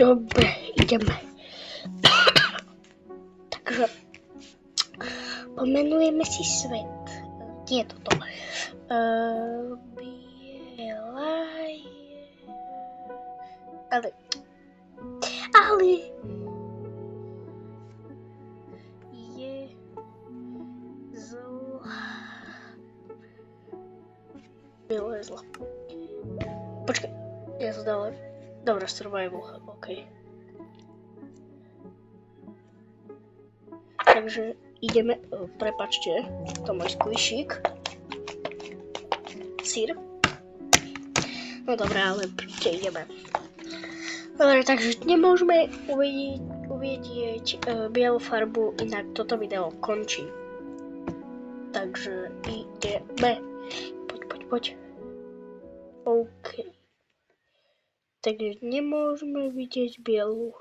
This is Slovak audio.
Dobre, ideme. Takže pomenujeme si svet. Nie toto. Biela je... Ale je zlá. Biela je zlá. Počkaj, ja to dala. Dobre, survival, ok. Takže ideme, prepáčte, to môj squishy. Sír. No dobré, ale príďte, ideme. Dobre, takže nemôžeme uvidieť bielu farbu, inak toto video končí. Takže ideme. Poď. OK. Takže nemôžeme vidieť bielu